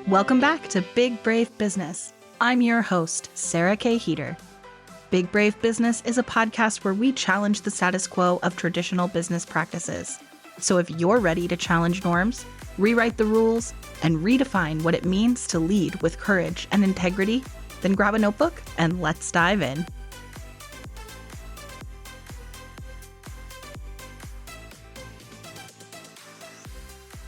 Welcome back to Big Brave Business. I'm your host, Sarah K. Heeter. Big Brave Business is a podcast where we challenge the status quo of traditional business practices. So if you're ready to challenge norms, rewrite the rules, and redefine what it means to lead with courage and integrity, then grab a notebook and let's dive in.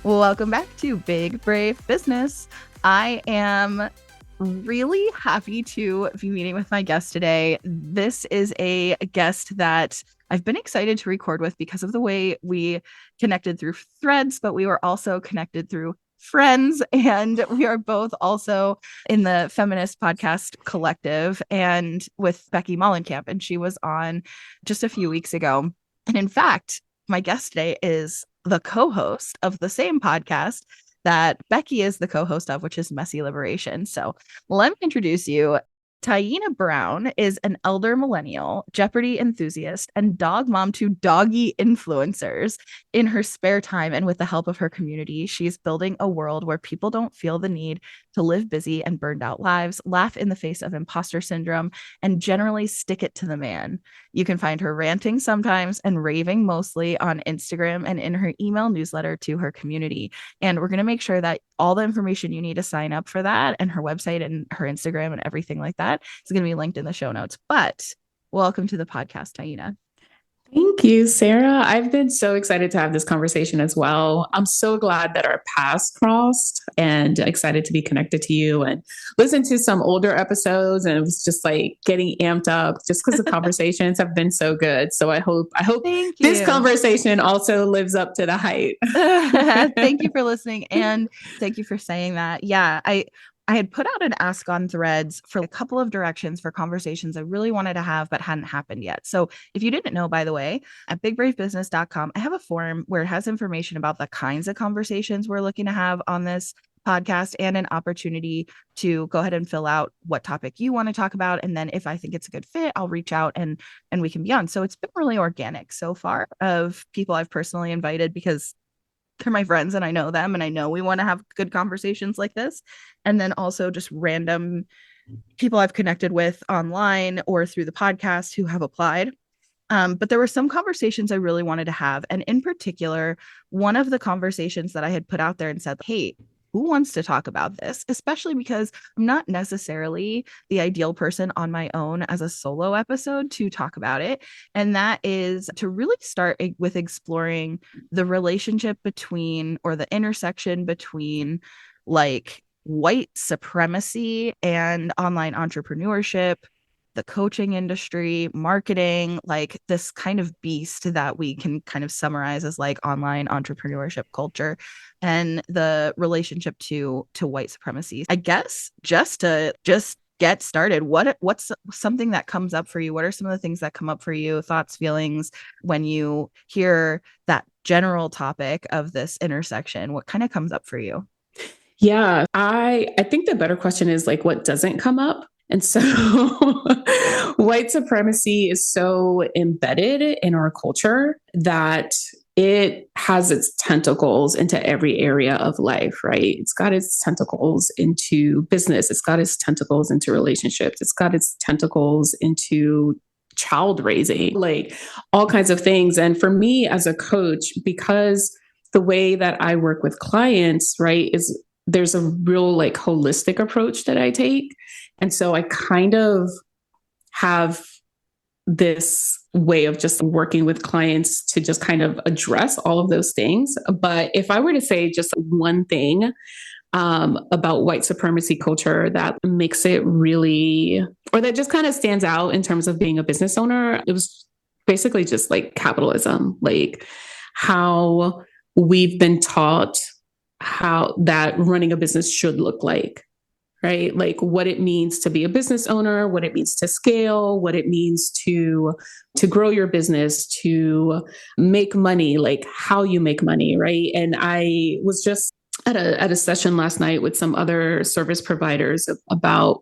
Welcome back to Big Brave Business. I am really happy to be meeting with my guest today. This is a guest that I've been excited to record with because of the way we connected through threads, but we were also connected through friends, and we are both also in the Feminist Podcast Collective and with Becky Mollenkamp, and she was on just a few weeks ago. And in fact, my guest today is the co-host of the same podcast that Becky is the co-host of, which is Messy Liberation. So let me introduce you. Taina Brown is an elder millennial, Jeopardy enthusiast, and dog mom to doggy influencers. In her spare time and with the help of her community, she's building a world where people don't feel the need to live busy and burned out lives, laugh in the face of imposter syndrome, and generally stick it to the man. You can find her ranting sometimes and raving mostly on Instagram and in her email newsletter to her community. And we're going to make sure that all the information you need to sign up for that and her website and her Instagram and everything like that is going to be linked in the show notes. But welcome to the podcast, Taina. Thank you, Sarah. I've been so excited to have this conversation as well. I'm so glad that our paths crossed and excited to be connected to you and listen to some older episodes. And it was just like getting amped up just because the conversations have been so good. So I hope this conversation also lives up to the hype. Thank you for listening. And thank you for saying that. Yeah, I had put out an ask on threads for a couple of directions for conversations I really wanted to have, but hadn't happened yet. So if you didn't know, by the way, at bigbravebusiness.com, I have a form where it has information about the kinds of conversations we're looking to have on this podcast and an opportunity to go ahead and fill out what topic you want to talk about. And then if I think it's a good fit, I'll reach out and we can be on. So it's been really organic so far of people I've personally invited because they're my friends and I know them and I know we want to have good conversations like this. And then also just random people I've connected with online or through the podcast who have applied. But there were some conversations I really wanted to have. And in particular, one of the conversations that I had put out there and said, hey, who wants to talk about this? Especially because I'm not necessarily the ideal person on my own as a solo episode to talk about it. And that is to really start with exploring the relationship between or the intersection between like white supremacy and online entrepreneurship, the coaching industry, marketing, like this kind of beast that we can kind of summarize as like online entrepreneurship culture and the relationship to white supremacy. I guess just to get started, what's something that comes up for you? What are some of the things that come up for you, thoughts, feelings when you hear that general topic of this intersection? What kind of comes up for you? Yeah, I think the better question is like, what doesn't come up? And so white supremacy is so embedded in our culture that it has its tentacles into every area of life, right? It's got its tentacles into business. It's got its tentacles into relationships. It's got its tentacles into child raising, like all kinds of things. And for me as a coach, because the way that I work with clients, right, is there's a real like holistic approach that I take. And so I kind of have this way of just working with clients to just kind of address all of those things. But if I were to say just one thing about white supremacy culture that makes it really, or that just kind of stands out in terms of being a business owner, it was basically just like capitalism, like how we've been taught how that running a business should look like, right? Like what it means to be a business owner, what it means to scale, what it means to grow your business, to make money, like how you make money, right? And I was just at a session last night with some other service providers about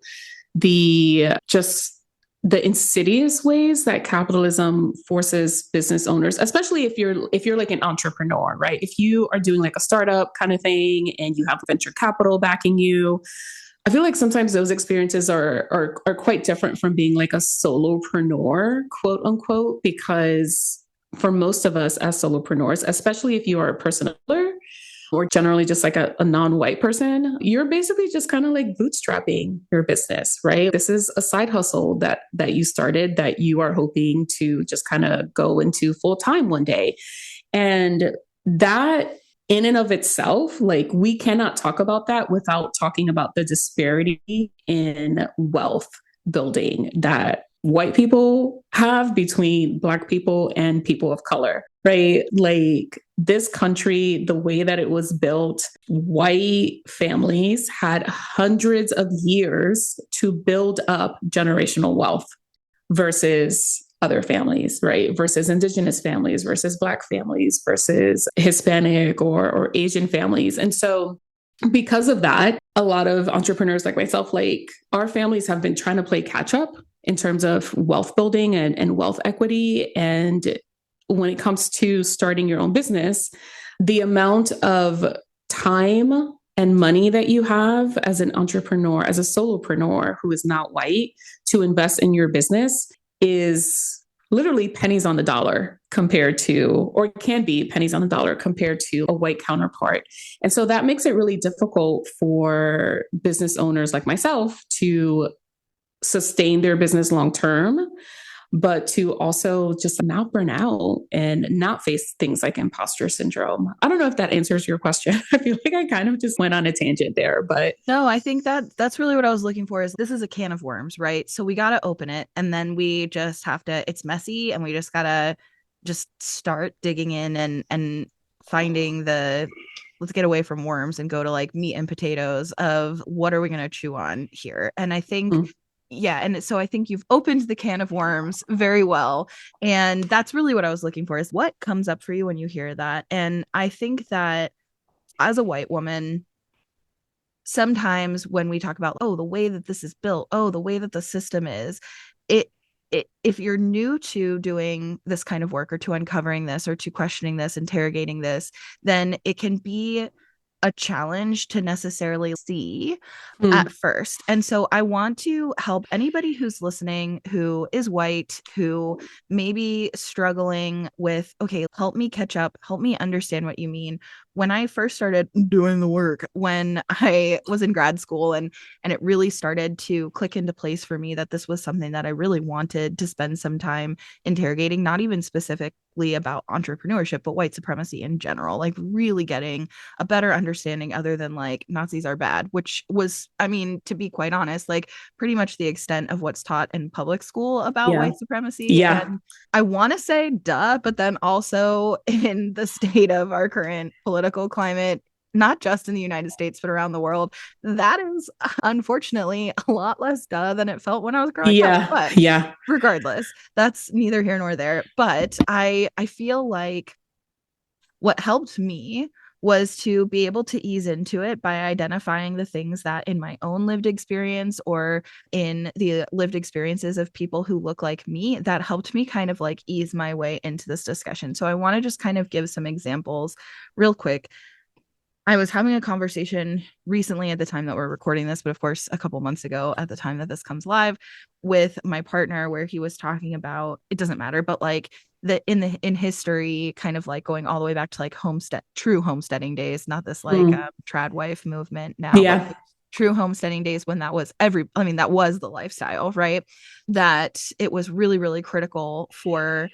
the just the insidious ways that capitalism forces business owners, especially if you're like an entrepreneur, right? If you are doing like a startup kind of thing and you have venture capital backing you, I feel like sometimes those experiences are quite different from being like a solopreneur, quote unquote, because for most of us as solopreneurs, especially if you are a person of color or generally just like a non-white person, you're basically just kind of like bootstrapping your business, right? This is a side hustle that you started that you are hoping to just kind of go into full time one day. And that in and of itself, like we cannot talk about that without talking about the disparity in wealth building that white people have between Black people and people of color, right? Like this country, the way that it was built, white families had hundreds of years to build up generational wealth versus other families, right? Versus indigenous families, versus Black families, versus Hispanic or Asian families. And so because of that, a lot of entrepreneurs like myself, like our families have been trying to play catch up in terms of wealth building and wealth equity. And when it comes to starting your own business, the amount of time and money that you have as an entrepreneur, as a solopreneur who is not white, to invest in your business is literally pennies on the dollar compared to, or it can be pennies on the dollar compared to a white counterpart. And so that makes it really difficult for business owners like myself to sustain their business long term, but to also just not burn out and not face things like imposter syndrome. I don't know if that answers your question. I feel like I kind of just went on a tangent there, but No, I think that that's really what I was looking for is this is a can of worms, right? So we got to open it and then we just have to, it's messy and we just got to just start digging in and finding the, let's get away from worms and go to like meat and potatoes of what are we going to chew on here. And I think yeah, and so I think you've opened the can of worms very well. And that's really what I was looking for is what comes up for you when you hear that. And I think that as a white woman, sometimes when we talk about, oh, the way that this is built, oh, the way that the system is, it, if you're new to doing this kind of work or to uncovering this or to questioning this, interrogating this, then it can be a challenge to necessarily see at first. And so I want to help anybody who's listening who is white, who may be struggling with, okay, help me catch up, help me understand what you mean. When I first started doing the work, when I was in grad school and it really started to click into place for me that this was something that I really wanted to spend some time interrogating, not even specifically about entrepreneurship, but white supremacy in general, like really getting a better understanding other than like Nazis are bad, which was, I mean, to be quite honest, like pretty much the extent of what's taught in public school about yeah. white supremacy. Yeah. And I want to say duh, but then also in the state of our current political climate, not just in the United States, but around the world, that is unfortunately a lot less duh than it felt when I was growing up. Yeah. But Yeah. regardless, that's neither here nor there. But I feel like what helped me was to be able to ease into it by identifying the things that in my own lived experience or in the lived experiences of people who look like me that helped me kind of like ease my way into this discussion. So I want to just kind of give some examples real quick. I was having a conversation recently at the time that we're recording this, but of course, a couple months ago at the time that this comes live with my partner, where he was talking about it doesn't matter, but like in history, kind of like going all the way back to like true homesteading days, not this like trad wife movement now, but Yeah. like true homesteading days when that was I mean, that was the lifestyle, right? That it was really, really critical for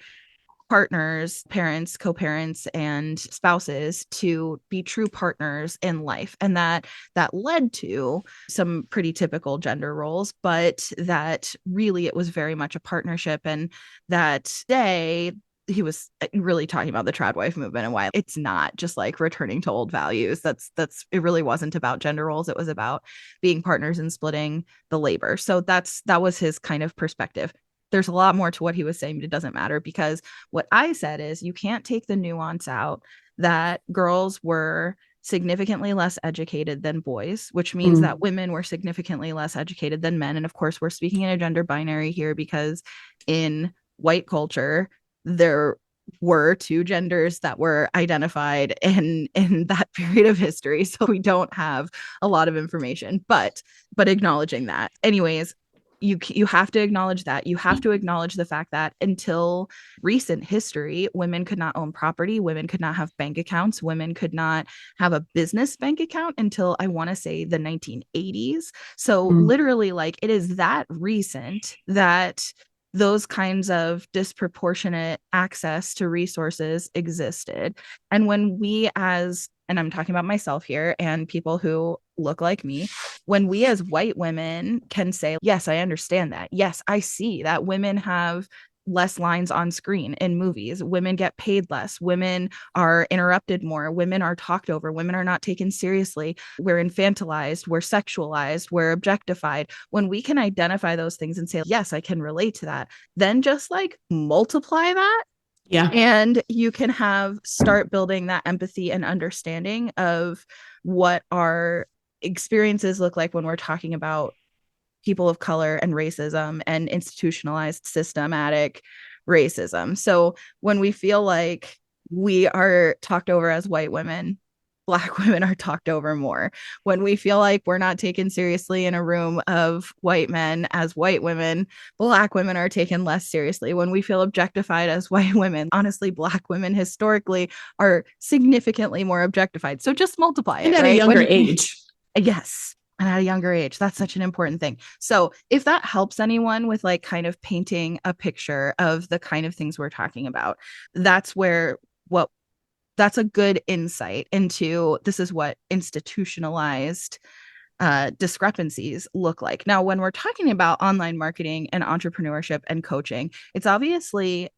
partners, parents, co-parents, and spouses to be true partners in life. And that led to some pretty typical gender roles, but that really it was very much a partnership. And that day he was really talking about the trad wife movement and why it's not just like returning to old values. That's it really wasn't about gender roles. It was about being partners and splitting the labor. So that was his kind of perspective. There's a lot more to what he was saying, but it doesn't matter because what I said is you can't take the nuance out that girls were significantly less educated than boys, which means Mm. that women were significantly less educated than men. And of course, we're speaking in a gender binary here because in white culture, there were two genders that were identified in that period of history, so we don't have a lot of information, but acknowledging that anyways, you have to acknowledge that. You have to acknowledge the fact that until recent history, women could not own property, women could not have bank accounts, women could not have a business bank account until I want to say the 1980s. So Mm. literally, like, it is that recent that those kinds of disproportionate access to resources existed. And when we, as, and I'm talking about myself here and people who look like me, when we as white women can say, yes, I understand that. Yes, I see that women have less lines on screen in movies. Women get paid less. Women are interrupted more. Women are talked over. Women are not taken seriously. We're infantilized. We're sexualized. We're objectified. When we can identify those things and say, yes, I can relate to that, then just like multiply that. Yeah. And you can start building that empathy and understanding of what our experiences look like when we're talking about people of color and racism and institutionalized systematic racism. So when we feel like we are talked over as white women, Black women are talked over more. When we feel like we're not taken seriously in a room of white men as white women, Black women are taken less seriously. When we feel objectified as white women, honestly, Black women historically are significantly more objectified. So just multiply And it, at a right? younger age. Yes. And at a younger age, that's such an important thing. So if that helps anyone with like kind of painting a picture of the kind of things we're talking about, that's where that's a good insight into this is what institutionalized discrepancies look like. Now, when we're talking about online marketing and entrepreneurship and coaching, it's obviously,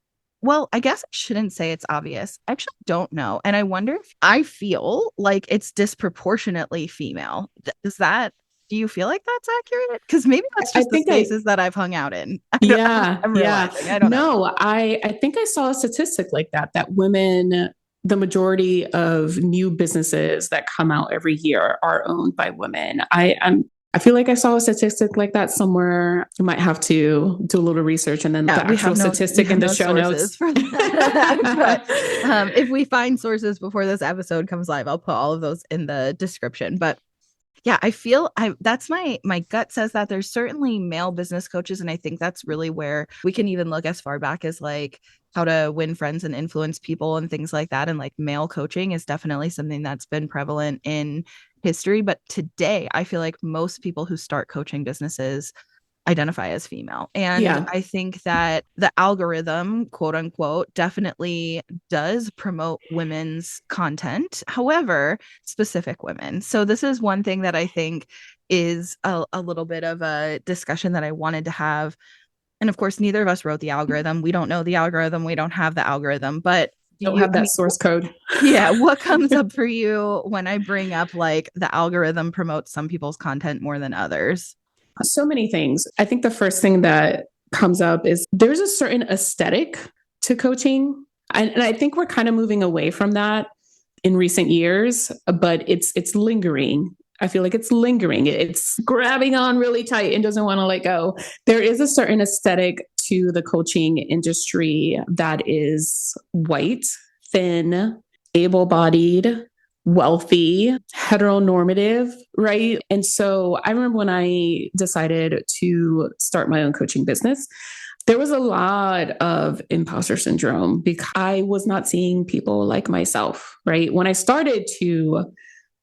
well, I guess I shouldn't say it's obvious. I actually don't know. And I wonder if I feel like it's disproportionately female. Does that, do you feel like that's accurate? Because maybe that's I just the think I, spaces that I've hung out in. yeah, I'm yeah. realizing. I don't know. No, I think I saw a statistic like that, that women, the majority of new businesses that come out every year are owned by women. I feel like I saw a statistic like that somewhere. I might have to do a little research and then Yeah, the actual statistic in the show notes. For that. But if we find sources before this episode comes live, I'll put all of those in the description. But yeah, I feel that's my gut says that there's certainly male business coaches, and I think that's really where we can even look as far back as like how to win friends and influence people and things like that. And like male coaching is definitely something that's been prevalent in history, but today I feel like most people who start coaching businesses identify as female. And Yeah. I think that the algorithm, quote unquote, definitely does promote women's content. However, specific women. So this is one thing that I think is a little bit of a discussion that I wanted to have. And of course, neither of us wrote the algorithm. We don't know the algorithm. We don't have the algorithm, but Don't have I that mean, source code. yeah, what comes up for you when I bring up like the algorithm promotes some people's content more than others? So many things. I think the first thing that comes up is there's a certain aesthetic to coaching. And I think we're kind of moving away from that in recent years, but it's lingering. I feel like it's lingering. It's grabbing on really tight and doesn't want to let go. There is a certain aesthetic to the coaching industry that is white, thin, able-bodied, wealthy, heteronormative, right? And so I remember when I decided to start my own coaching business, there was a lot of imposter syndrome because I was not seeing people like myself, right? When I started to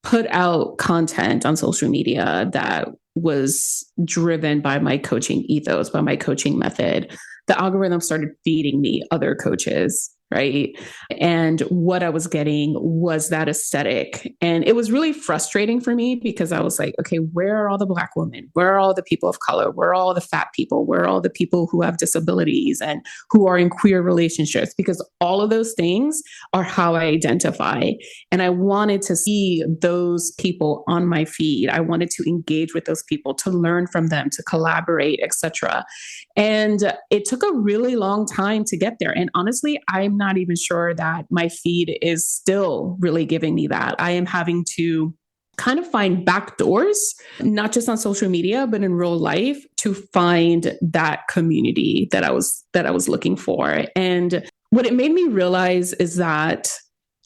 put out content on social media that was driven by my coaching ethos, by my coaching method, the algorithm started feeding me other coaches, right? And what I was getting was that aesthetic. And it was really frustrating for me because I was like, okay, where are all the Black women? Where are all the people of color? Where are all the fat people? Where are all the people who have disabilities and who are in queer relationships? Because all of those things are how I identify. And I wanted to see those people on my feed. I wanted to engage with those people, to learn from them, to collaborate, etc. And it took a really long time to get there. And honestly, I'm not even sure that my feed is still really giving me that. I am having to kind of find back doors, not just on social media, but in real life to find that community that I was looking for. And what it made me realize is that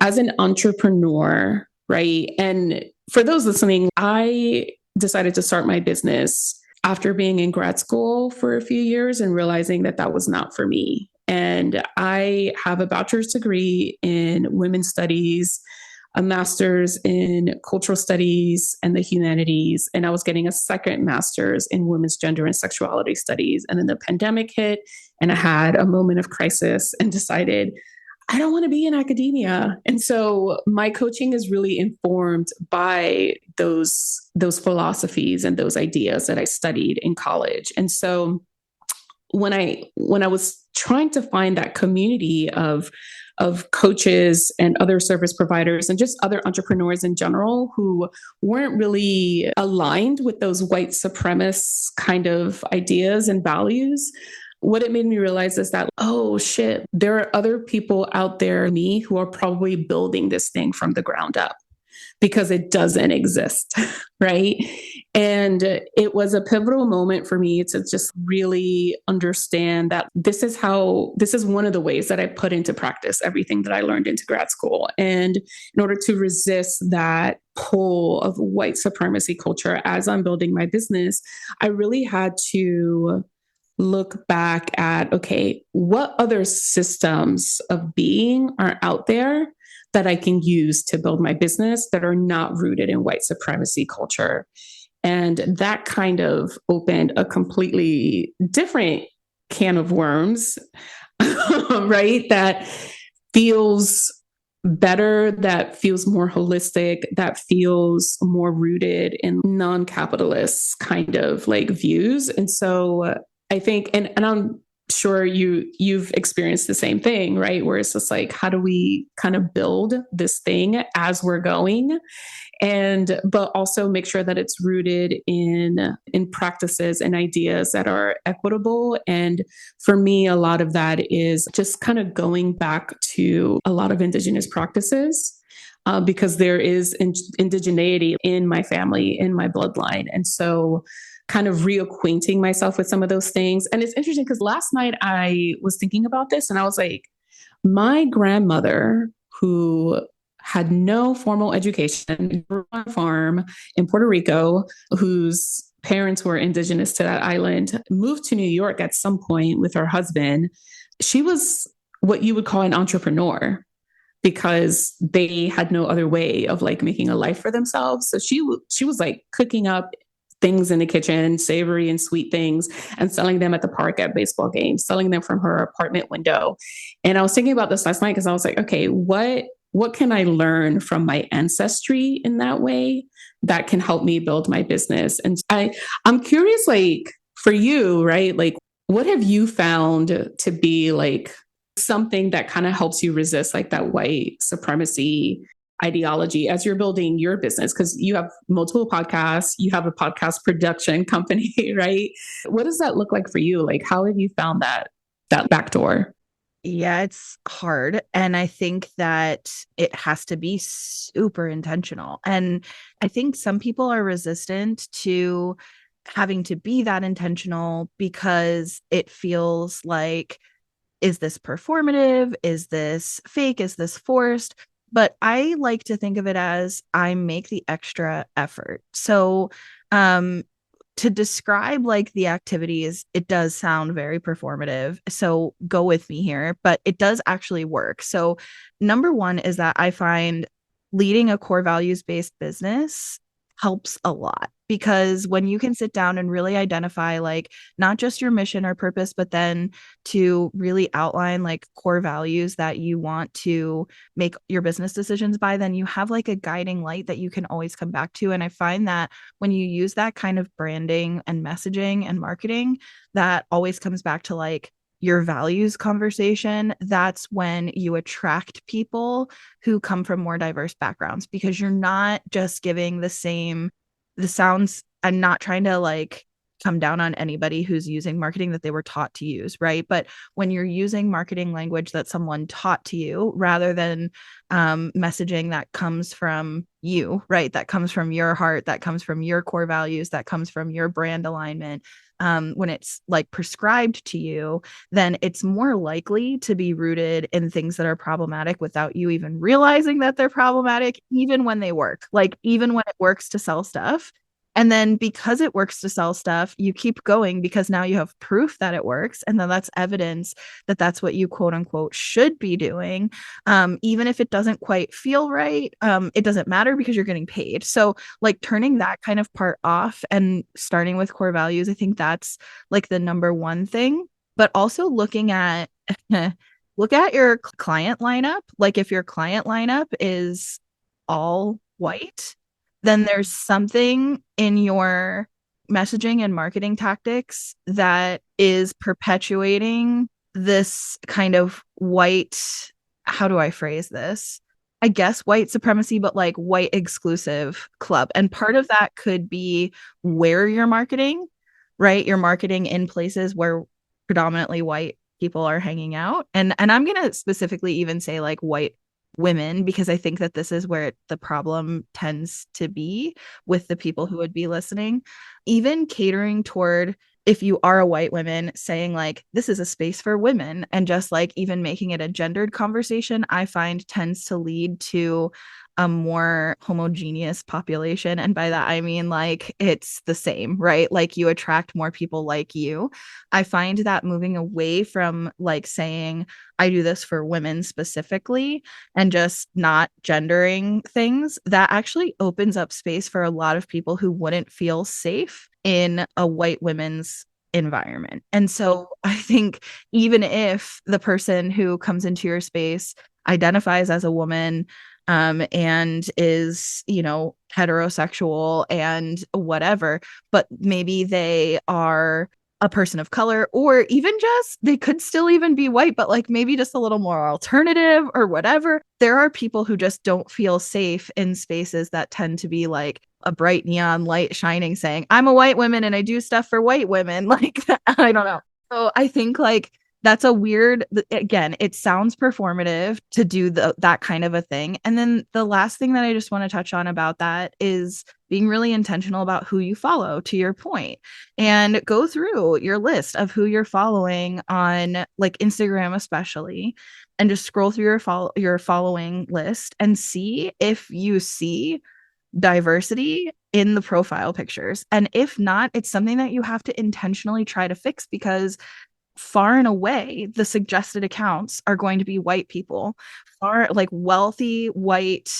as an entrepreneur, right? And for those listening, I decided to start my business after being in grad school for a few years and realizing that that was not for me. And I have a bachelor's degree in women's studies, a master's in cultural studies and the humanities, and I was getting a second master's in women's gender and sexuality studies. And then the pandemic hit, and I had a moment of crisis and decided I don't want to be in academia. And so my coaching is really informed by those philosophies and those ideas that I studied in college. And so when I was trying to find that community of coaches and other service providers and just other entrepreneurs in general who weren't really aligned with those white supremacist kind of ideas and values, what it made me realize is that, oh shit, there are other people out there, me, who are probably building this thing from the ground up because it doesn't exist. Right. And it was a pivotal moment for me to just really understand that this is one of the ways that I put into practice everything that I learned into grad school. And in order to resist that pull of white supremacy culture as I'm building my business, I really had to look back at, okay, what other systems of being are out there that I can use to build my business that are not rooted in white supremacy culture? And that kind of opened a completely different can of worms, right? That feels better, that feels more holistic, that feels more rooted in non-capitalist kind of like views. And so I think, and I'm sure you've experienced the same thing, right? Where it's just like, how do we kind of build this thing as we're going? But also make sure that it's rooted in practices and ideas that are equitable. And for me, a lot of that is just kind of going back to a lot of indigenous practices. Because there is indigeneity in my family, in my bloodline. And so kind of reacquainting myself with some of those things. And it's interesting because last night I was thinking about this and I was like, my grandmother, who had no formal education, grew on a farm in Puerto Rico, whose parents were indigenous to that island, moved to New York at some point with her husband. She was what you would call an entrepreneur because they had no other way of like making a life for themselves. So she was like cooking up things in the kitchen, savory and sweet things, and selling them at the park at baseball games, selling them from her apartment window. And I was thinking about this last night because I was like, okay, what can I learn from my ancestry in that way that can help me build my business? And I'm curious, like for you, right? Like, what have you found to be like something that kind of helps you resist like that white supremacy ideology as you're building your business? Because you have multiple podcasts, you have a podcast production company, right? What does that look like for you? Like, how have you found that back door? Yeah, it's hard. And I think that it has to be super intentional. And I think some people are resistant to having to be that intentional because it feels like, is this performative? Is this fake? Is this forced? But I like to think of it as I make the extra effort. So, to describe like the activities, it does sound very performative. So go with me here, but it does actually work. So, number one is that I find leading a core values based business helps a lot because when you can sit down and really identify like not just your mission or purpose, but then to really outline like core values that you want to make your business decisions by, then you have like a guiding light that you can always come back to. And I find that when you use that kind of branding and messaging and marketing, that always comes back to like your values conversation. That's when you attract people who come from more diverse backgrounds because you're not just giving the sounds. I'm not trying to like come down on anybody who's using marketing that they were taught to use, right? But when you're using marketing language that someone taught to you rather than messaging that comes from you, right? That comes from your heart, that comes from your core values, that comes from your brand alignment. When it's like prescribed to you, then it's more likely to be rooted in things that are problematic without you even realizing that they're problematic, even when they work, like even when it works to sell stuff. And then because it works to sell stuff, you keep going because now you have proof that it works. And then that's evidence that that's what you quote unquote should be doing. Even if it doesn't quite feel right, it doesn't matter because you're getting paid. So, like, turning that kind of part off and starting with core values, I think that's like the number one thing. But also looking at, look at your client lineup. Like, if your client lineup is all white, then there's something in your messaging and marketing tactics that is perpetuating this kind of white, how do I phrase this? I guess white supremacy, but like white exclusive club. And part of that could be where you're marketing, right? You're marketing in places where predominantly white people are hanging out. And I'm going to specifically even say like white women because I think that this is where the problem tends to be with the people who would be listening. Even catering toward, if you are a white woman, saying like this is a space for women and just like even making it a gendered conversation, I find tends to lead to a more homogeneous population. And by that, I mean like it's the same, right? Like you attract more people like you. I find that moving away from like saying, I do this for women specifically and just not gendering things, that actually opens up space for a lot of people who wouldn't feel safe in a white women's environment. And so I think even if the person who comes into your space identifies as a woman, and is, you know, heterosexual and whatever, but maybe they are a person of color, or even just they could still even be white, but like maybe just a little more alternative or whatever. There are people who just don't feel safe in spaces that tend to be like a bright neon light shining saying, I'm a white woman and I do stuff for white women. Like, I don't know. So I think like that's a weird, again, it sounds performative to do that kind of a thing. And then the last thing that I just want to touch on about that is being really intentional about who you follow, to your point, and go through your list of who you're following on like Instagram especially, and just scroll through your following list and see if you see diversity in the profile pictures. And if not, it's something that you have to intentionally try to fix because far and away the suggested accounts are going to be white people, far like wealthy white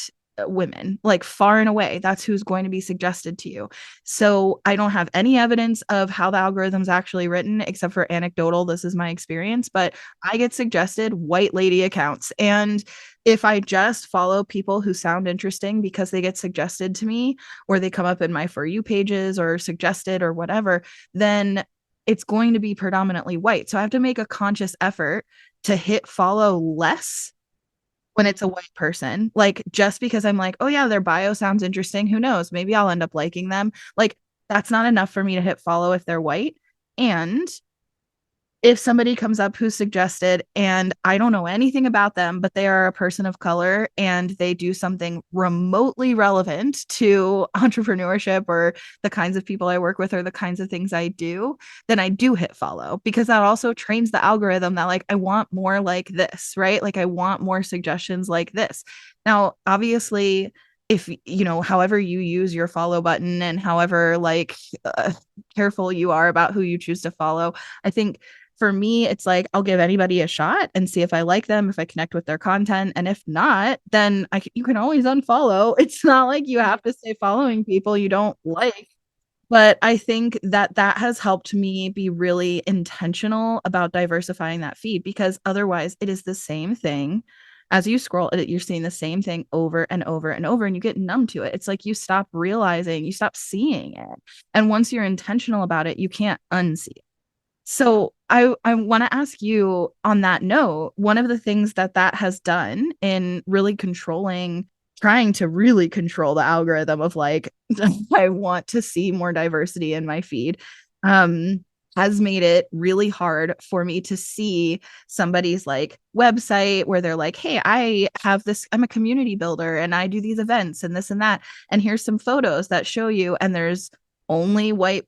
women, like far and away that's who's going to be suggested to you. So I don't have any evidence of how the algorithm's actually written except for anecdotal, this is my experience, but I get suggested white lady accounts. And if I just follow people who sound interesting because they get suggested to me or they come up in my For You pages or suggested or whatever, then it's going to be predominantly white. So I have to make a conscious effort to hit follow less when it's a white person. Like, just because I'm like, oh yeah, their bio sounds interesting. Who knows? Maybe I'll end up liking them. Like, that's not enough for me to hit follow if they're white. And if somebody comes up who's suggested and I don't know anything about them, but they are a person of color and they do something remotely relevant to entrepreneurship or the kinds of people I work with or the kinds of things I do, then I do hit follow because that also trains the algorithm that like I want more like this, right? Like I want more suggestions like this. Now, obviously, if you know, however you use your follow button and however like careful you are about who you choose to follow, I think for me, it's like I'll give anybody a shot and see if I like them, if I connect with their content. And if not, then you can always unfollow. It's not like you have to stay following people you don't like. But I think that that has helped me be really intentional about diversifying that feed because otherwise it is the same thing. As you scroll, you're seeing the same thing over and over and over, and you get numb to it. It's like you stop realizing, you stop seeing it. And once you're intentional about it, you can't unsee it. So I want to ask you on that note, one of the things that that has done in really controlling, trying to really control the algorithm of like, I want to see more diversity in my feed. um, has made it really hard for me to see somebody's like website where they're like, hey, I have this, I'm a community builder and I do these events and this and that. And here's some photos that show you, and there's only white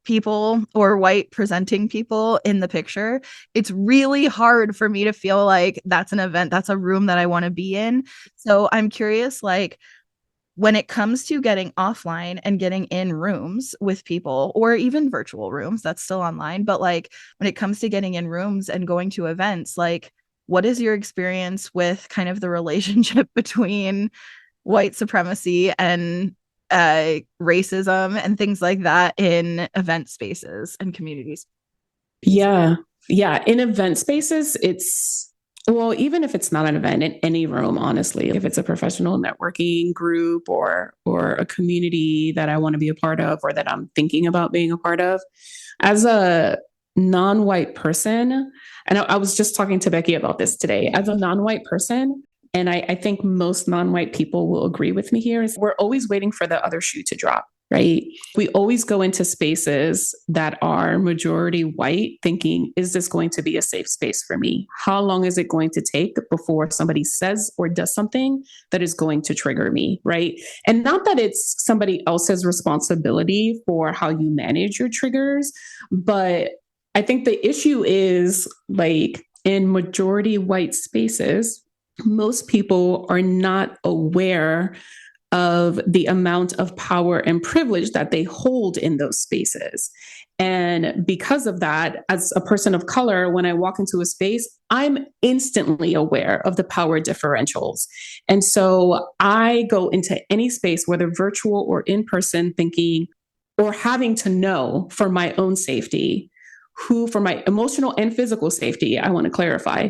people or white presenting people in the picture. It's really hard for me to feel like that's an event, that's a room that I want to be in. So I'm curious, like, when it comes to getting offline and getting in rooms with people, or even virtual rooms, that's still online, but like when it comes to getting in rooms and going to events, like, what is your experience with kind of the relationship between white supremacy and racism and things like that in event spaces and communities? Yeah. Yeah. In event spaces, it's, well, even if it's not an event, in any room, honestly, if it's a professional networking group or a community that I want to be a part of or that I'm thinking about being a part of, as a non-white person, and I was just talking to Becky about this today, as a non-white person, and I think most non-white people will agree with me here, is we're always waiting for the other shoe to drop, right? We always go into spaces that are majority white thinking, is this going to be a safe space for me? How long is it going to take before somebody says or does something that is going to trigger me, right? And not that it's somebody else's responsibility for how you manage your triggers, but I think the issue is, like, in majority white spaces, most people are not aware of the amount of power and privilege that they hold in those spaces. And because of that, as a person of color, when I walk into a space, I'm instantly aware of the power differentials. And so I go into any space, whether virtual or in person, thinking or having to know for my own safety, who, for my emotional and physical safety, I want to clarify,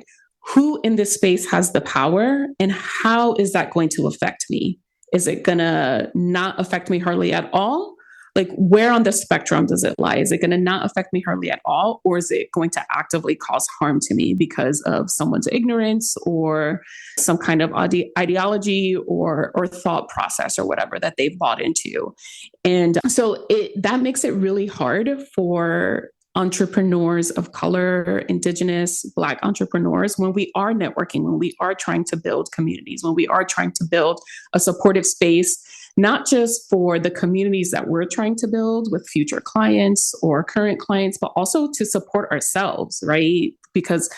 who in this space has the power and how is that going to affect me? Is it going to not affect me hardly at all? Like, where on the spectrum does it lie? Is it going to not affect me hardly at all? Or is it going to actively cause harm to me because of someone's ignorance or some kind of ideology or thought process or whatever that they've bought into? And so that makes it really hard for entrepreneurs of color, Indigenous, Black entrepreneurs, when we are networking, when we are trying to build communities, when we are trying to build a supportive space, not just for the communities that we're trying to build with future clients or current clients, but also to support ourselves, right? Because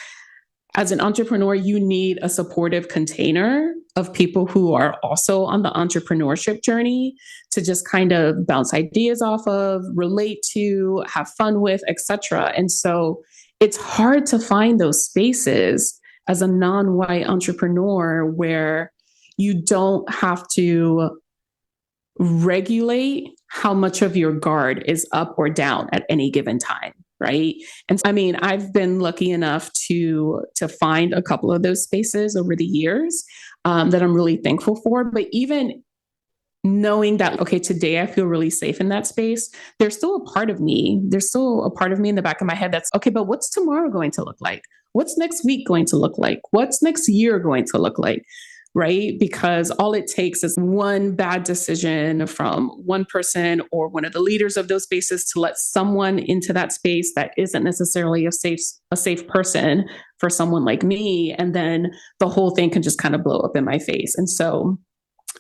as an entrepreneur, you need a supportive container of people who are also on the entrepreneurship journey to just kind of bounce ideas off of, relate to, have fun with, etc. And so it's hard to find those spaces as a non-white entrepreneur where you don't have to regulate how much of your guard is up or down at any given time, right? And I mean, I've been lucky enough to find a couple of those spaces over the years that I'm really thankful for. But even knowing that, okay, today I feel really safe in that space, there's still a part of me, in the back of my head that's, okay, but what's tomorrow going to look like? What's next week going to look like? What's next year going to look like? Right? Because all it takes is one bad decision from one person or one of the leaders of those spaces to let someone into that space that isn't necessarily a safe person for someone like me. And then the whole thing can just kind of blow up in my face. And so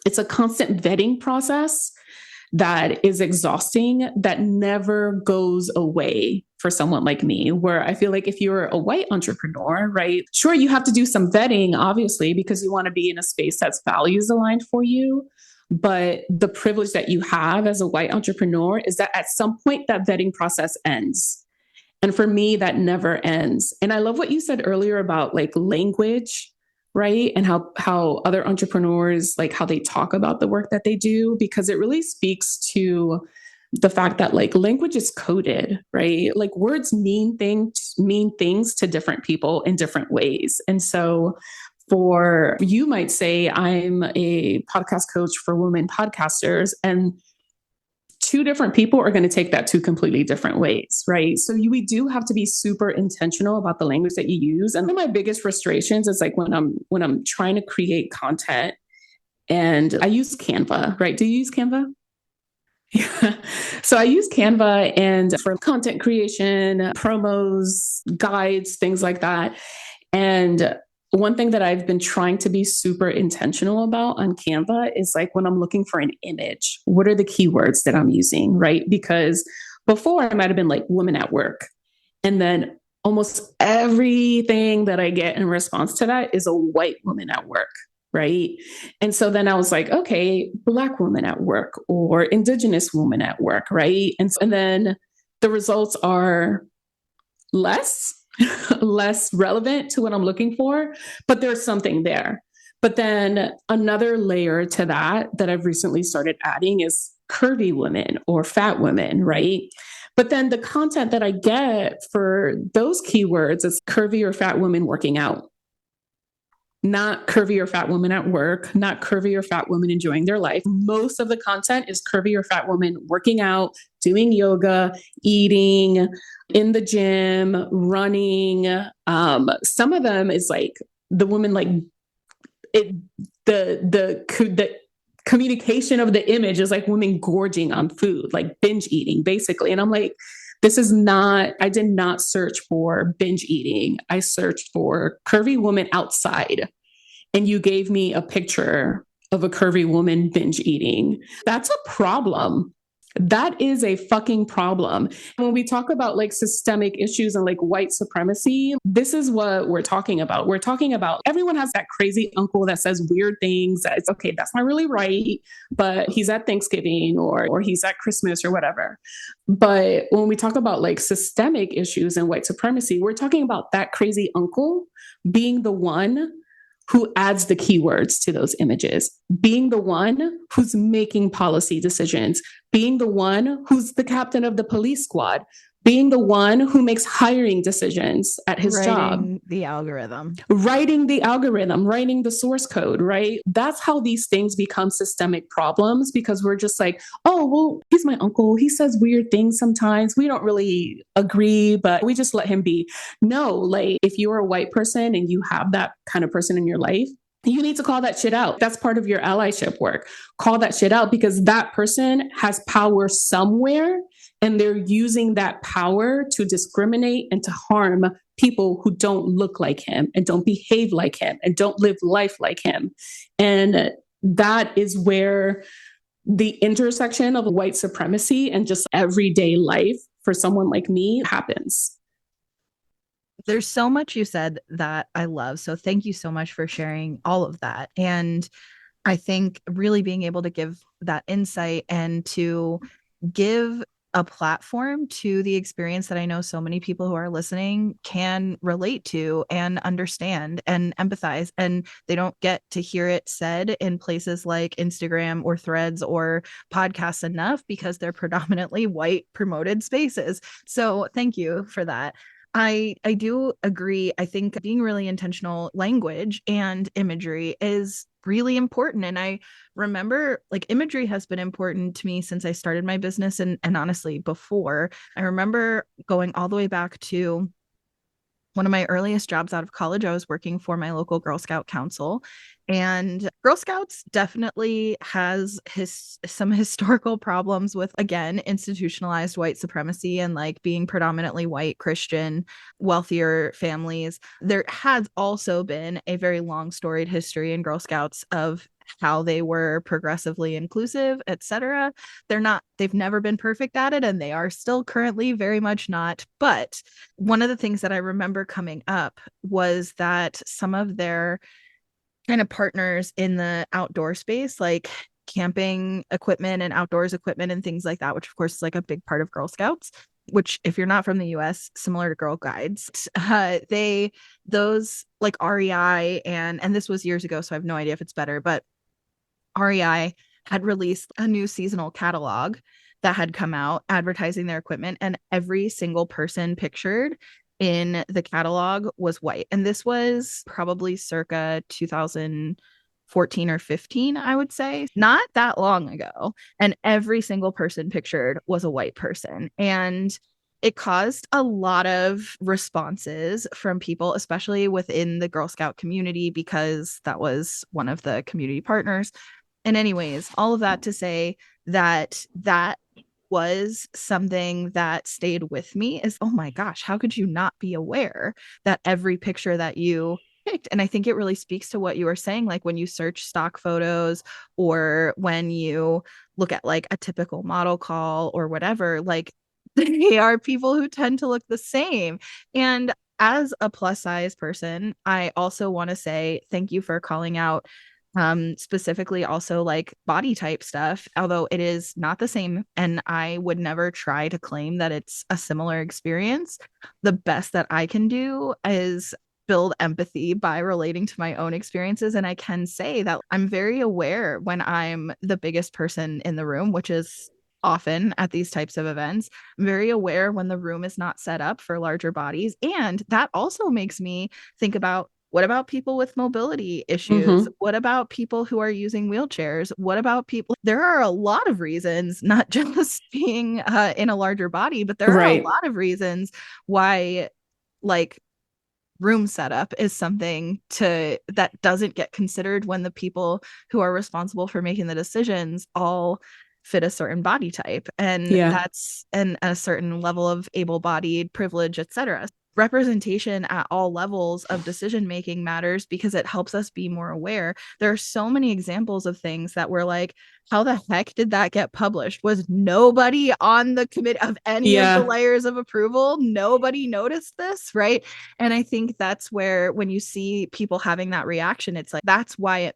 it's a constant vetting process that is exhausting, that never goes away for someone like me, where I feel like if you're a white entrepreneur, right, sure, you have to do some vetting, obviously, because you want to be in a space that's values aligned for you. But the privilege that you have as a white entrepreneur is that at some point that vetting process ends. And for me, that never ends. And I love what you said earlier about like language, right? And how other entrepreneurs, like how they talk about the work that they do, because it really speaks to the fact that like language is coded, right? Like words mean things to different people in different ways. And so for you might say, I'm a podcast coach for women podcasters, and two different people are going to take that two completely different ways, right? So we do have to be super intentional about the language that you use. And one of my biggest frustrations is like when I'm trying to create content, and I use Canva, right? Do you use Canva? Yeah. So I use Canva and for content creation, promos, guides, things like that. And one thing that I've been trying to be super intentional about on Canva is like when I'm looking for an image, what are the keywords that I'm using, right? Because before I might have been like woman at work. And then almost everything that I get in response to that is a white woman at work. Right. And so then I was like, okay, Black woman at work or Indigenous woman at work. Right. And then the results are less, less relevant to what I'm looking for, but there's something there. But then another layer to that I've recently started adding is curvy women or fat women, right? But then the content that I get for those keywords is curvy or fat women working out, not curvy or fat women at work, not curvy or fat women enjoying their life. Most of the content is curvy or fat women working out, doing yoga, eating, in the gym, running. Some of them is like the woman, like it, the communication of the image is like women gorging on food, like binge eating, basically. And I'm like, this is not, I did not search for binge eating. I searched for curvy woman outside. And you gave me a picture of a curvy woman binge eating. That's a problem. That is a fucking problem. When we talk about like systemic issues and like white supremacy, this is what we're talking about. We're talking about everyone has that crazy uncle that says weird things. That it's okay, that's not really right, but he's at Thanksgiving or he's at Christmas or whatever. But when we talk about like systemic issues and white supremacy, we're talking about that crazy uncle being the one who adds the keywords to those images, being the one who's making policy decisions, being the one who's the captain of the police squad, being the one who makes hiring decisions at his job. The algorithm. Writing the algorithm, writing the source code, right? That's how these things become systemic problems because we're just like, oh, well, he's my uncle. He says weird things sometimes. We don't really agree, but we just let him be. No, like if you're a white person and you have that kind of person in your life, you need to call that shit out. That's part of your allyship work. Call that shit out because that person has power somewhere and they're using that power to discriminate and to harm people who don't look like him and don't behave like him and don't live life like him. And that is where the intersection of white supremacy and just everyday life for someone like me happens. There's so much you said that I love. So thank you so much for sharing all of that. And I think really being able to give that insight and to give a platform to the experience that I know so many people who are listening can relate to and understand and empathize. And they don't get to hear it said in places like Instagram or Threads or podcasts enough because they're predominantly white promoted spaces. So thank you for that. I do agree. I think being really intentional language and imagery is really important. And I remember like imagery has been important to me since I started my business and honestly before. I remember going all the way back to one of my earliest jobs out of college. I was working for my local Girl Scout council, and Girl Scouts definitely has some historical problems with, again, institutionalized white supremacy and like being predominantly white Christian wealthier families. There has also been a very long storied history in Girl Scouts of how they were progressively inclusive, etc. They've never been perfect at it, and they are still currently very much not. But one of the things that I remember coming up was that some of their kind of partners in the outdoor space, like camping equipment and outdoors equipment and things like that, which of course is like a big part of Girl Scouts, which if you're not from the US, similar to Girl Guides, those like REI and this was years ago, so I have no idea if it's better, but REI had released a new seasonal catalog that had come out advertising their equipment, and every single person pictured in the catalog was white. And this was probably circa 2014 or 15, I would say, not that long ago. And every single person pictured was a white person. And it caused a lot of responses from people, especially within the Girl Scout community, because that was one of the community partners. And anyways, all of that to say that was something that stayed with me is, oh my gosh, how could you not be aware that every picture that you picked? And I think it really speaks to what you were saying, like when you search stock photos or when you look at like a typical model call or whatever, like they are people who tend to look the same. And as a plus size person, I also want to say thank you for calling out specifically also like body type stuff, although it is not the same and I would never try to claim that it's a similar experience. The best that I can do is build empathy by relating to my own experiences, and I can say that I'm very aware when I'm the biggest person in the room, which is often at these types of events. I'm very aware when the room is not set up for larger bodies, and that also makes me think about, what about people with mobility issues? Mm-hmm. What about people who are using wheelchairs? What about people? There are a lot of reasons, not just being in a larger body, but there are a Right. lot of reasons why, like, room setup is something to that doesn't get considered when the people who are responsible for making the decisions all fit a certain body type, and Yeah. that's and a certain level of able-bodied privilege, etc. Representation at all levels of decision making matters because it helps us be more aware. There are so many examples of things that were like, how the heck did that get published? Was nobody on the committee of any of the Yeah. layers of approval? Nobody noticed this, right? And I think that's where, when you see people having that reaction, it's like, that's why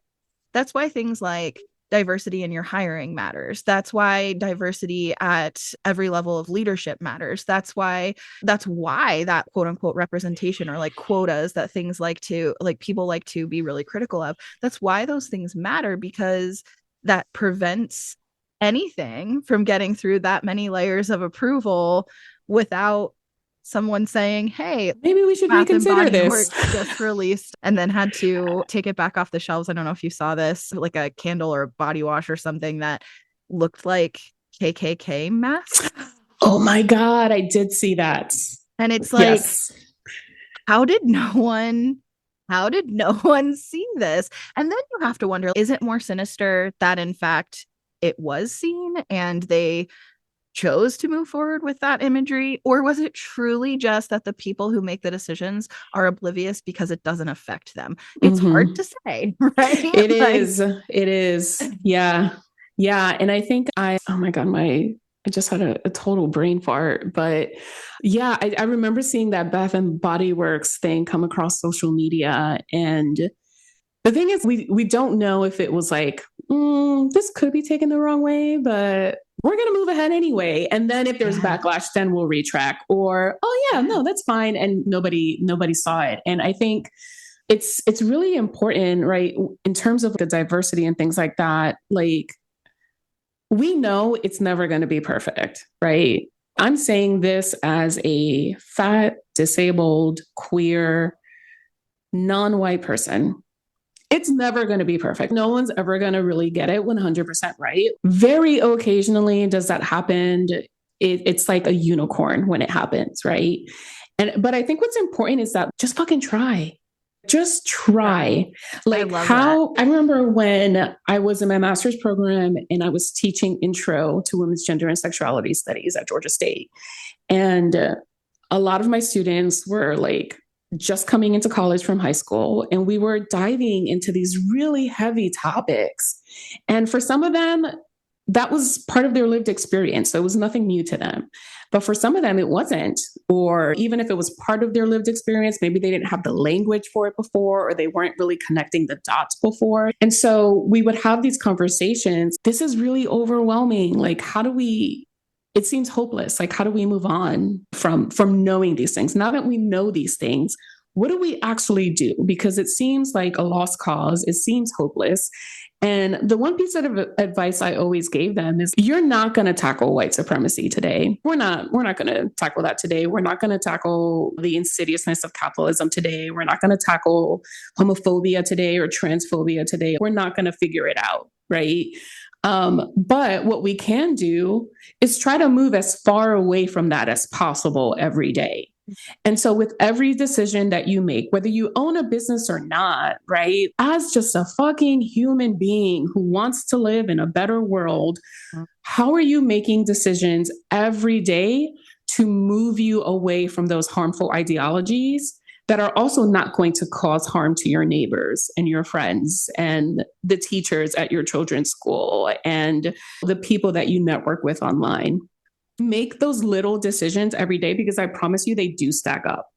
things like diversity in your hiring matters. That's why diversity at every level of leadership matters. That's why that quote unquote representation, or like quotas that things like to like people like to be really critical of. That's why those things matter, because that prevents anything from getting through that many layers of approval without someone saying, hey, Maybe we should Bath and reconsider Body this. Works just released, and then had to take it back off the shelves. I don't know if you saw this, like a candle or a body wash or something that looked like KKK masks. Oh my God, I did see that. And it's like, Yes. how did no one how did no one see this? And then you have to wonder, is it more sinister that in fact it was seen and they chose to move forward with that imagery? Or was it truly just that the people who make the decisions are oblivious because it doesn't affect them? It's hard Mm-hmm. to say, right? It Like, is. It is. Yeah. Yeah. And I think oh my God, I just had a total brain fart. But yeah, I remember seeing that Bath and Body Works thing come across social media. And the thing is, we don't know if it was like, this could be taken the wrong way, but we're going to move ahead anyway. And then if there's yeah, backlash, then we'll retract. Or, oh yeah, yeah, no, that's fine. And nobody saw it. And I think it's really important, right? In terms of the diversity and things like that, like we know it's never going to be perfect, right? I'm saying this as a fat, disabled, queer, non-white person. It's never going to be perfect. No one's ever going to really get it 100% right. Very occasionally does that happen. It's like a unicorn when it happens, right? But I think what's important is that just fucking try. Just right. try. I Like love that. how I remember when I was in my master's program and I was teaching intro to women's gender and sexuality studies at Georgia State. And a lot of my students were like just coming into college from high school, and we were diving into these really heavy topics. And for some of them, that was part of their lived experience. So it was nothing new to them. But for some of them, it wasn't. Or even if it was part of their lived experience, maybe they didn't have the language for it before, or they weren't really connecting the dots before. And so we would have these conversations. This is really overwhelming. Like, how do we? It seems hopeless. Like, how do we move on from knowing these things? Now that we know these things, what do we actually do? Because it seems like a lost cause. It seems hopeless. And the one piece of advice I always gave them is you're not going to tackle white supremacy today. We're not going to tackle that today. We're not going to tackle the insidiousness of capitalism today. We're not going to tackle homophobia today or transphobia today. We're not going to figure it out, right? But what we can do is try to move as far away from that as possible every day. And so with every decision that you make, whether you own a business or not, right, as just a fucking human being who wants to live in a better world, how are you making decisions every day to move you away from those harmful ideologies that are also not going to cause harm to your neighbors and your friends and the teachers at your children's school and the people that you network with online? Make those little decisions every day, because I promise you they do stack up.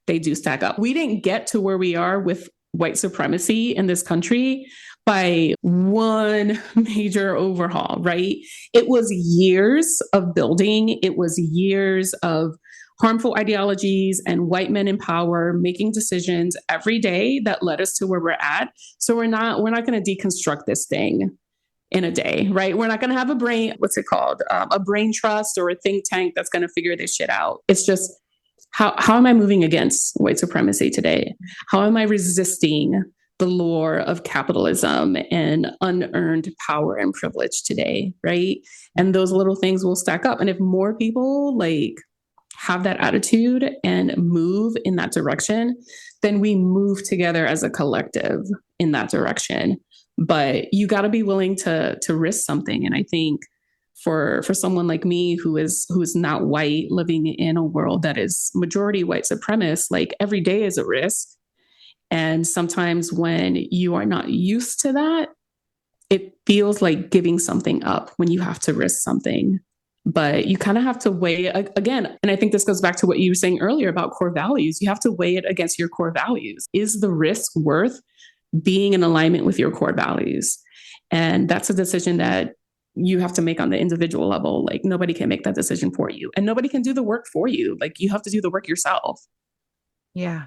They do stack up. We didn't get to where we are with white supremacy in this country by one major overhaul, right? It was years of building. It was years of harmful ideologies and white men in power making decisions every day that led us to where we're at. So we're not going to deconstruct this thing in a day, right? We're not going to have a brain, what's it called? A brain trust or a think tank that's going to figure this shit out. It's just, how am I moving against white supremacy today? How am I resisting the lure of capitalism and unearned power and privilege today, right? And those little things will stack up. And if more people like have that attitude and move in that direction, then we move together as a collective in that direction. But you got to be willing to risk something. And I think for someone like me who is not white, living in a world that is majority white supremacist, like every day is a risk. And sometimes when you are not used to that, it feels like giving something up when you have to risk something. But you kind of have to weigh it again. And I think this goes back to what you were saying earlier about core values. You have to weigh it against your core values. Is the risk worth being in alignment with your core values? And that's a decision that you have to make on the individual level. Like nobody can make that decision for you and nobody can do the work for you. Like you have to do the work yourself. Yeah.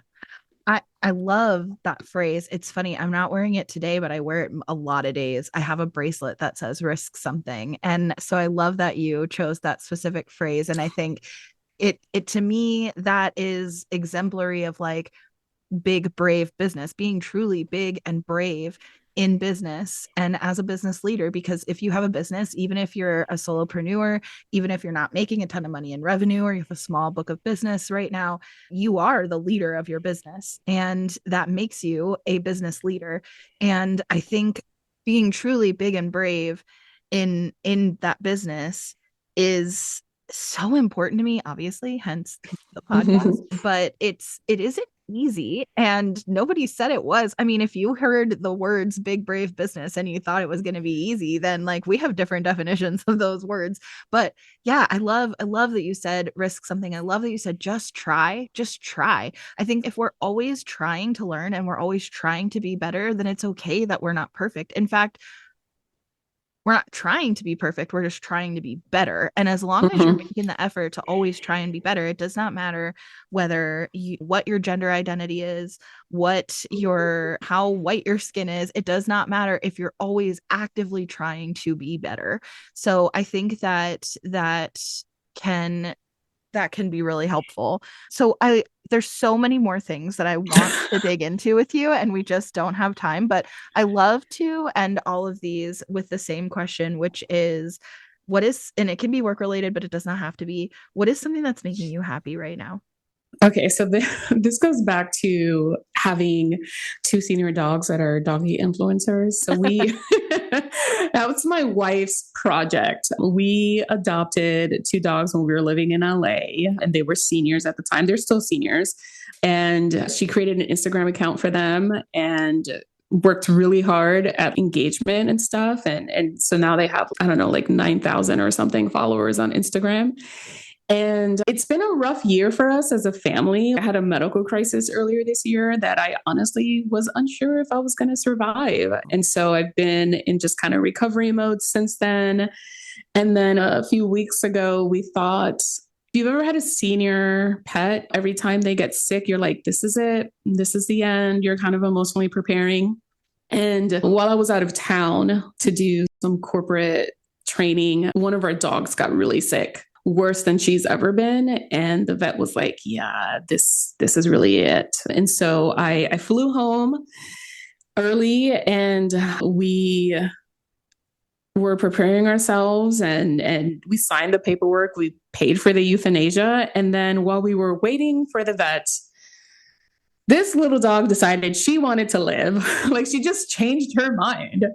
I love that phrase. It's funny. I'm not wearing it today, but I wear it a lot of days. I have a bracelet that says risk something. And so I love that you chose that specific phrase. And I think it to me, that is exemplary of like big, brave business, being truly big and brave in business and as a business leader. Because if you have a business, even if you're a solopreneur, even if you're not making a ton of money in revenue or you have a small book of business right now, you are the leader of your business. And that makes you a business leader. And I think being truly big and brave in that business is so important to me, obviously, hence the podcast. But it isn't easy, and nobody said it was. I mean, if you heard the words big brave business and you thought it was going to be easy, then like we have different definitions of those words. But yeah, I love that you said risk something. I love that you said just try. I think if we're always trying to learn and we're always trying to be better, then it's okay that we're not perfect. In fact, we're not trying to be perfect. We're just trying to be better. And as long as you're making the effort to always try and be better, it does not matter what your gender identity is, how white your skin is. It does not matter if you're always actively trying to be better. So I think that can be really helpful. So there's so many more things that I want to dig into with you, and we just don't have time. But I love to end all of these with the same question, which is, and it can be work related, but it does not have to be, what is something that's making you happy right now? Okay, so this goes back to having two senior dogs that are doggy influencers. So that was my wife's project. We adopted two dogs when we were living in LA, and they were seniors at the time. They're still seniors. And she created an Instagram account for them and worked really hard at engagement and stuff. And so now they have, I don't know, like 9,000 or something followers on Instagram. And it's been a rough year for us as a family. I had a medical crisis earlier this year that I honestly was unsure if I was going to survive. And so I've been in just kind of recovery mode since then. And then a few weeks ago, we thought, if you've ever had a senior pet, every time they get sick, you're like, this is it. This is the end. You're kind of emotionally preparing. And while I was out of town to do some corporate training, one of our dogs got really sick, worse than she's ever been. And the vet was like, yeah, this is really it. And so I flew home early and we were we're preparing ourselves and we signed the paperwork. We paid for the euthanasia. And then while we were waiting for the vet, this little dog decided she wanted to live. Like she just changed her mind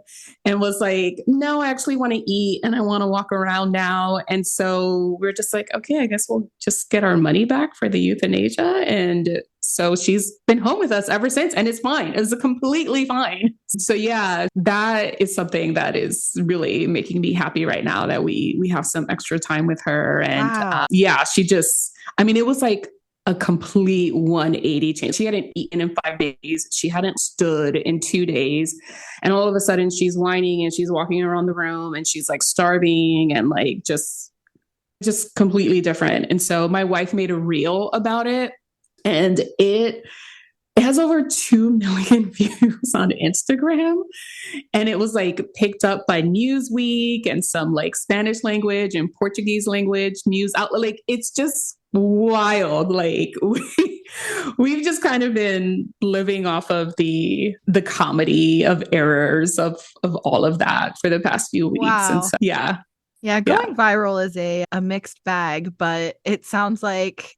and was like, no, I actually want to eat and I want to walk around now. And so we're just like, okay, I guess we'll just get our money back for the euthanasia. And so she's been home with us ever since. And it's fine. It's completely fine. So yeah, that is something that is really making me happy right now that we have some extra time with her. And Wow. yeah, she just, I mean, it was like a complete 180 change. She hadn't eaten in 5 days. She hadn't stood in 2 days. And all of a sudden she's whining and she's walking around the room and she's like starving and like just completely different. And so my wife made a reel about it and it has over 2 million views on Instagram. And it was like picked up by Newsweek and some like Spanish language and Portuguese language news outlet. Like it's just wild. Like we've just kind of been living off of the comedy of errors of all of that for the past few weeks. Wow. And so, yeah. Yeah, going viral is a mixed bag, but it sounds like,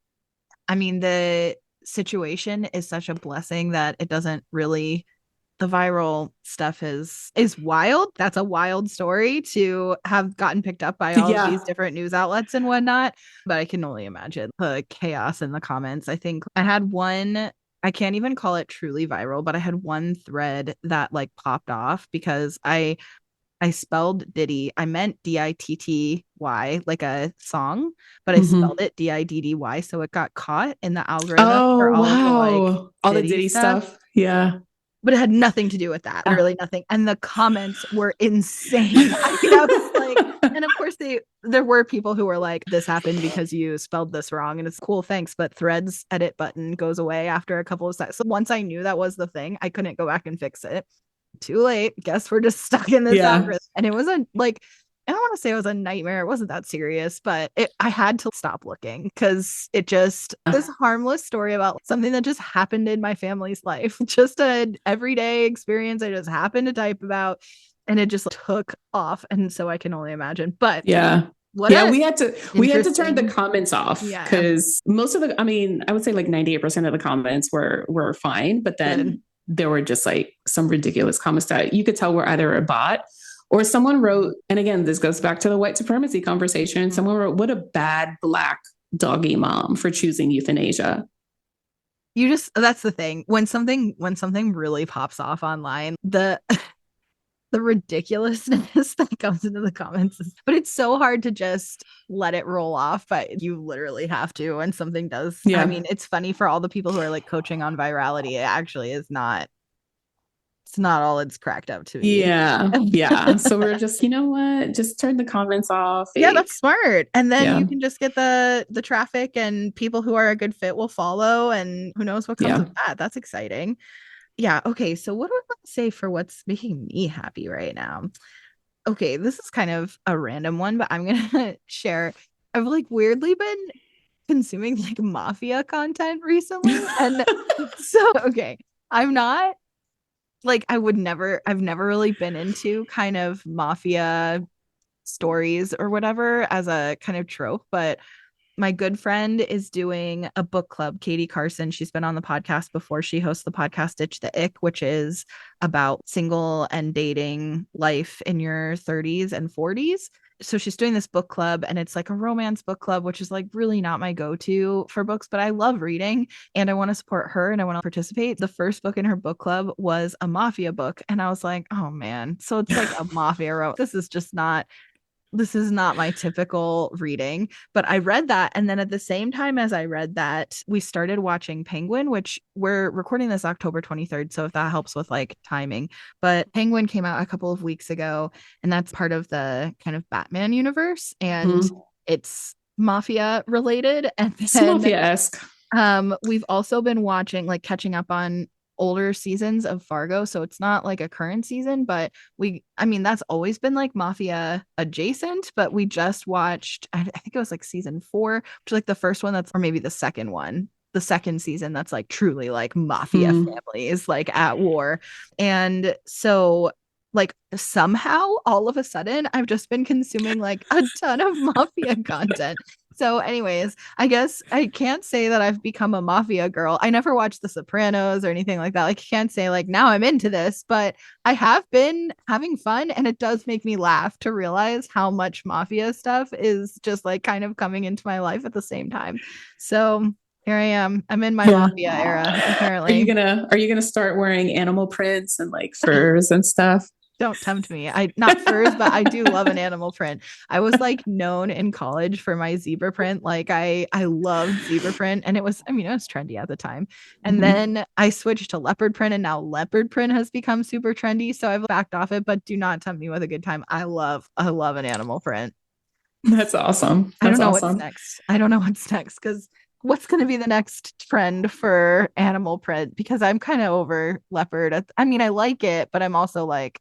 I mean, the situation is such a blessing that it doesn't really, the viral stuff is wild. That's a wild story to have gotten picked up by all of these different news outlets and whatnot. But I can only imagine the chaos in the comments. I think I had one, I can't even call it truly viral, but I had one thread that like popped off because I spelled Diddy. I meant Ditty, like a song, but I spelled it Diddy. So it got caught in the algorithm for all of the like all the Diddy stuff. Yeah. But it had nothing to do with that. Literally nothing. And the comments were insane. I mean, I was like, and of course there were people who were like, this happened because you spelled this wrong. And it's cool, thanks. But Threads edit button goes away after a couple of seconds. So once I knew that was the thing, I couldn't go back and fix it. Too late. Guess we're just stuck in this algorithm. And it was I don't want to say it was a nightmare. It wasn't that serious, but I had to stop looking because it just this harmless story about something that just happened in my family's life, just an everyday experience I just happened to type about, and it just took off. And so I can only imagine. But we had to turn the comments off because most of the, I mean, I would say like 98% of the comments were fine, but then there were just like some ridiculous comments that you could tell were either a bot or someone wrote, and again, this goes back to the white supremacy conversation. Someone wrote, what a bad Black doggy mom for choosing euthanasia. That's the thing. When something really pops off online, the ridiculousness that comes into the comments but it's so hard to just let it roll off, but you literally have to when something does. I mean, it's funny for all the people who are like coaching on virality. It actually is not, it's not all it's cracked up to be. So we're just, you know what, just turn the comments off. That's smart. And then you can just get the traffic and people who are a good fit will follow, and who knows what comes of that. That's exciting. Okay, so what do I want to say for what's making me happy right now? Okay, this is kind of a random one, but I'm gonna share. I've like weirdly been consuming like mafia content recently. And so I'm not like, I've never really been into kind of mafia stories or whatever as a kind of trope, but my good friend is doing a book club. Katie Carson, she's been on the podcast before. She hosts the podcast Ditch the Ick, which is about single and dating life in your 30s and 40s. So she's doing this book club, and it's like a romance book club, which is like really not my go-to for books, but I love reading and I want to support her and I want to participate. The first book in her book club was a mafia book, and I was like, oh man, so it's like a mafia romance. This is not my typical reading, but I read that. And then at the same time as I read that, we started watching Penguin, which we're recording this October 23rd. So if that helps with like timing, but Penguin came out a couple of weeks ago, and that's part of the kind of Batman universe. And it's mafia related. And then mafia-esque. We've also been catching up on older seasons of Fargo, so it's not like a current season, but that's always been like mafia adjacent. But we just watched, I think it was like season 4, which is like the first one or maybe the second season that's like truly like mafia families like at war. And so like somehow all of a sudden I've just been consuming like a ton of mafia content. So anyways, I guess I can't say that I've become a mafia girl. I never watched The Sopranos or anything like that. Like I can't say like now I'm into this, but I have been having fun, and it does make me laugh to realize how much mafia stuff is just like kind of coming into my life at the same time. So here I am. I'm in my Yeah. mafia era, Are you apparently. gonna start wearing animal prints and like furs and stuff? Don't tempt me. I not furs, but I do love an animal print. I was like known in college for my zebra print. Like I loved zebra print, and it was, I mean, it was trendy at the time. And Mhm. then I switched to leopard print, and now leopard print has become super trendy. So I've backed off it, but do not tempt me with a good time. I love an animal print. That's awesome. I don't That's know what's awesome. next. I don't know what's next because what's going to be the next trend for animal print? Because I'm kind of over leopard. I mean, I like it, but I'm also like,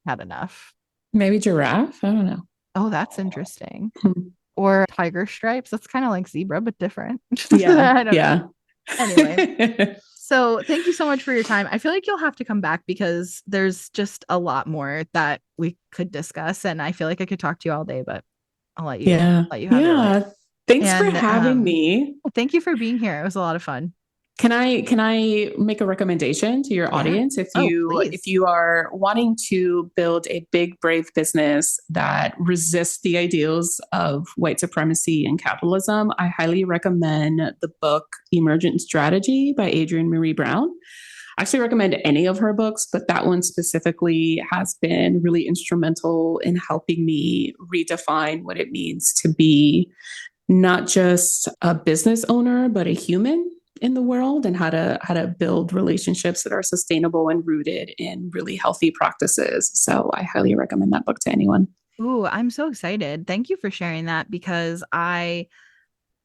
had enough. Maybe giraffe? I don't know. Oh, that's interesting. Hmm. Or tiger stripes. That's kind of like zebra, but different. Yeah. I don't know. Yeah. Anyway, so thank you so much for your time. I feel like you'll have to come back because there's just a lot more that we could discuss. And I feel like I could talk to you all day, but I'll Yeah. let you have your life. Yeah. Thanks for And having me. thank you for being here. It was a lot of fun. Can I make a recommendation to your Yeah. audience? If Oh, if please. you are wanting to build a big brave business that resists the ideals of white supremacy and capitalism, I highly recommend the book Emergent Strategy by Adrienne Marie Brown. I actually recommend any of her books, but that one specifically has been really instrumental in helping me redefine what it means to be not just a business owner, but a human in the world, and how to build relationships that are sustainable and rooted in really healthy practices. So I highly recommend that book to anyone. Ooh, I'm so excited. Thank you for sharing that because I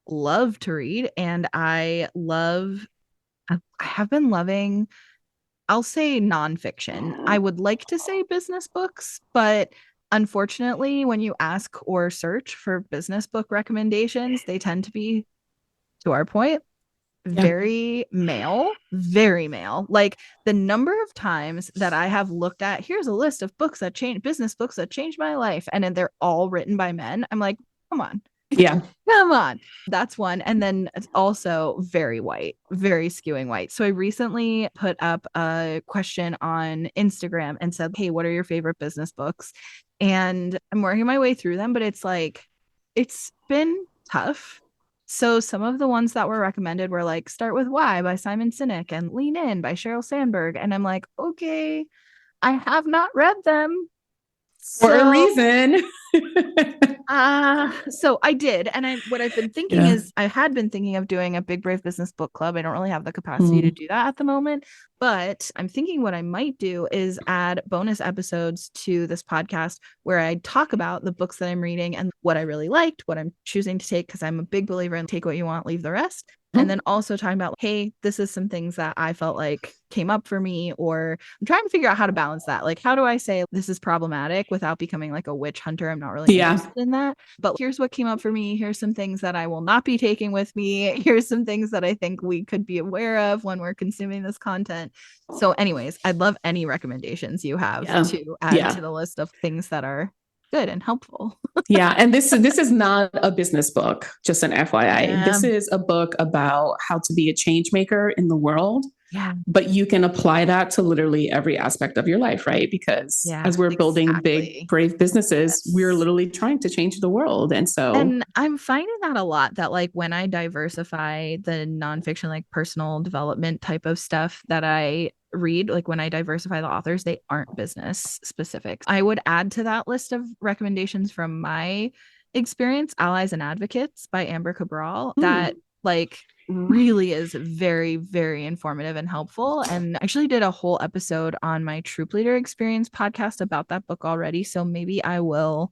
love to read and I have been loving, I'll say nonfiction. I would like to say business books, but unfortunately, when you ask or search for business book recommendations, they tend to be, to our point, Yeah. very male. Like the number of times that I have looked at, here's a list of books that change business books that changed my life, and then they're all written by men. I'm like, come on. Yeah. Come on. That's one. And then it's also very white, very skewing white. So I recently put up a question on Instagram and said, hey, what are your favorite business books? And I'm working my way through them, but it's like, it's been tough. So some of the ones that were recommended were like Start With Why by Simon Sinek and Lean In by Sheryl Sandberg. And I'm like, okay, I have not read them. For a So reason. so I did. And what I've been thinking Yeah. is I had been thinking of doing a Big Brave Business Book Club. I don't really have the capacity to Mm. do that at the moment, but I'm thinking what I might do is add bonus episodes to this podcast where I talk about the books that I'm reading and what I really liked, what I'm choosing to take, because I'm a big believer in take what you want, leave the rest. And then also talking about, hey, this is some things that I felt like came up for me, or I'm trying to figure out how to balance that. Like, how do I say this is problematic without becoming like a witch hunter? I'm not really Yeah. interested in that. But here's what came up for me. Here's some things that I will not be taking with me. Here's some things that I think we could be aware of when we're consuming this content. So, anyways, I'd love any recommendations you have Yeah. to add Yeah. to the list of things that are good and helpful. Yeah, and this is not a business book, just an FYI. Yeah. This is a book about how to be a change maker in the world, Yeah. but you can apply that to literally every aspect of your life, right? Because Yeah. as we're building big, Exactly. brave businesses, we're Yes. literally trying to change the world. And so, And I'm finding that a lot that like when I diversify the nonfiction, like personal development type of stuff that I read, like when I diversify the authors, they aren't business specific. I would add to that list of recommendations from my experience, Allies and Advocates by Amber Cabral. That like really is very, very informative and helpful. And I actually did a whole episode on my Troop Leader Experience podcast about that book already. So maybe I will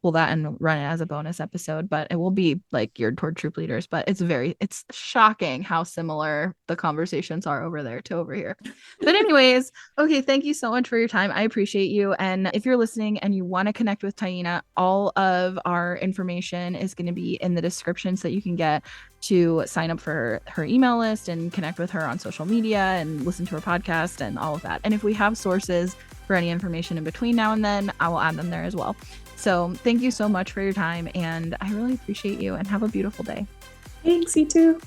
pull that and run it as a bonus episode, but it will be like geared toward troop leaders. But it's shocking how similar the conversations are over there to over here. But anyways, okay, thank you so much for your time. I appreciate you. And if you're listening and you want to connect with Taina, all of our information is going to be in the description so that you can get to sign up for her email list and connect with her on social media and listen to her podcast and all of that. And if we have sources for any information in between now and then, I will add them there as well. So thank you so much for your time, and I really appreciate you, and have a beautiful day. Thanks, you too.